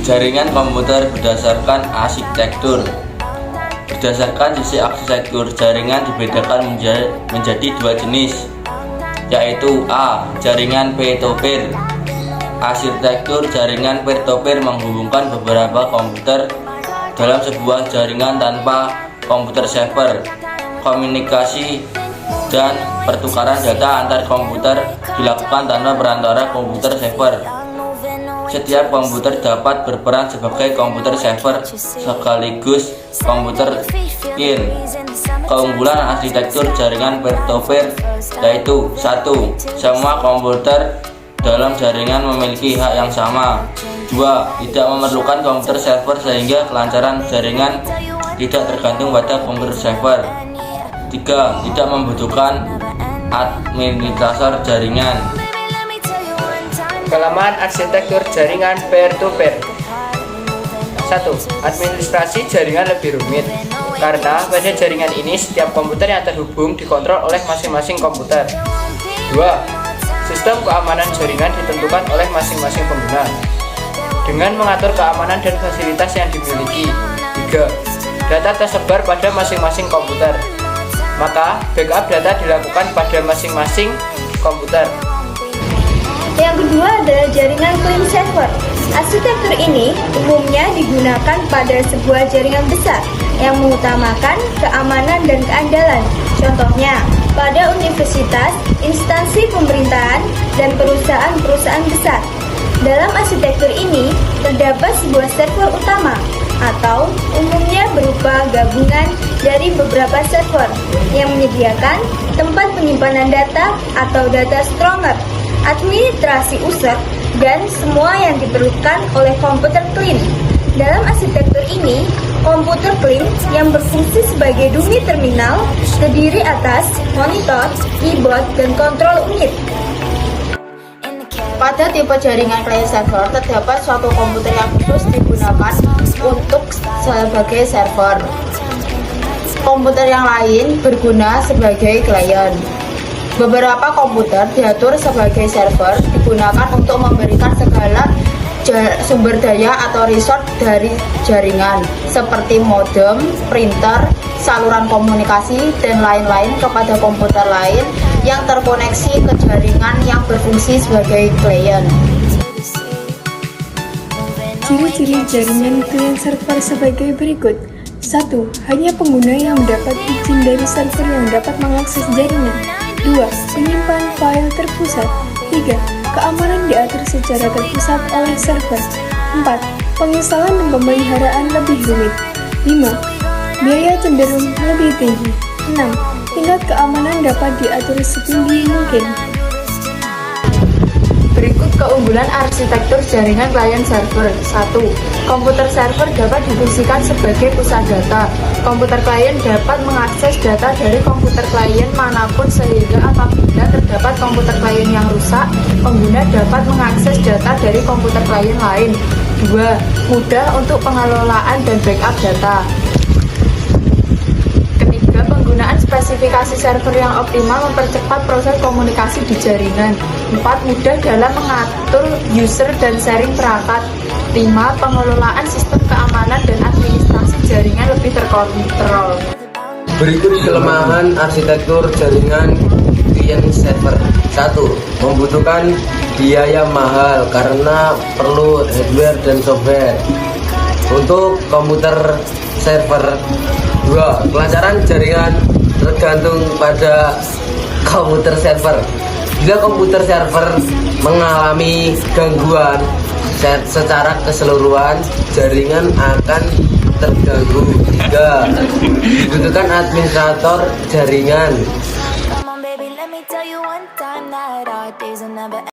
Jaringan komputer berdasarkan arsitektur. Berdasarkan sisi arsitektur, jaringan dibedakan menjadi dua jenis, yaitu A. Jaringan peer-to-peer. Arsitektur jaringan peer-to-peer menghubungkan beberapa komputer dalam sebuah jaringan tanpa komputer server. Komunikasi dan pertukaran data antar komputer dilakukan tanpa perantara komputer server. Setiap komputer dapat berperan sebagai komputer server sekaligus komputer client. Keunggulan arsitektur jaringan peer-to-peer yaitu 1. Semua komputer dalam jaringan memiliki hak yang sama. 2. Tidak memerlukan komputer server sehingga kelancaran jaringan tidak tergantung pada komputer server. 3. Tidak membutuhkan administrator jaringan. Kelemahan arsitektur jaringan peer-to-peer. 1. Administrasi jaringan lebih rumit, karena pada jaringan ini setiap komputer yang terhubung dikontrol oleh masing-masing komputer. 2. Sistem keamanan jaringan ditentukan oleh masing-masing pengguna dengan mengatur keamanan dan fasilitas yang dimiliki. 3. Data tersebar pada masing-masing komputer, maka backup data dilakukan pada masing-masing komputer. Yang kedua adalah jaringan client server. Arsitektur ini umumnya digunakan pada sebuah jaringan besar yang mengutamakan keamanan dan keandalan. Contohnya, pada universitas, instansi pemerintahan, dan perusahaan-perusahaan besar. Dalam arsitektur ini, terdapat sebuah server utama, atau umumnya berupa gabungan dari beberapa server yang menyediakan tempat penyimpanan data atau data stronger, administrasi user, dan semua yang diperlukan oleh komputer client. Dalam arsitektur ini, komputer client yang berfungsi sebagai dummy terminal terdiri atas monitor, keyboard, dan kontrol unit. Pada tipe jaringan client server, terdapat suatu komputer yang khusus digunakan untuk sebagai server. Komputer yang lain berguna sebagai klien. Beberapa komputer diatur sebagai server digunakan untuk memberikan segala sumber daya atau resource dari jaringan seperti modem, printer, saluran komunikasi, dan lain-lain kepada komputer lain yang terkoneksi ke jaringan yang berfungsi sebagai klien. Ciri-ciri jaringan client server sebagai berikut. 1. Hanya pengguna yang mendapat izin dari server yang dapat mengakses jaringan. 2. Penyimpan file terpusat. 3. Keamanan diatur secara terpusat oleh server. 4. Penginstalan dan pemeliharaan lebih rumit. 5. Biaya cenderung lebih tinggi. 6. Tingkat keamanan dapat diatur setinggi mungkin. Berikut keunggulan arsitektur jaringan client server. 1. Komputer server dapat difungsikan sebagai pusat data. Komputer klien dapat mengakses data dari komputer klien manapun sehingga apabila terdapat komputer klien yang rusak, pengguna dapat mengakses data dari komputer klien lain. 2. Mudah untuk pengelolaan dan backup data. Ketiga, penggunaan spesifikasi server yang optimal mempercepat proses komunikasi di jaringan. 4. Mudah dalam mengatur user dan sharing perangkat. 5. Pengelolaan sistem keamanan dan administrasi jaringan lebih terkontrol. Berikut kelemahan arsitektur jaringan client server. 1. Membutuhkan biaya mahal karena perlu hardware dan software. Untuk komputer server. 2. Kelancaran jaringan tergantung pada komputer server. Jika komputer server mengalami gangguan secara keseluruhan, jaringan akan terganggu. 3. Dibutuhkan administrator jaringan.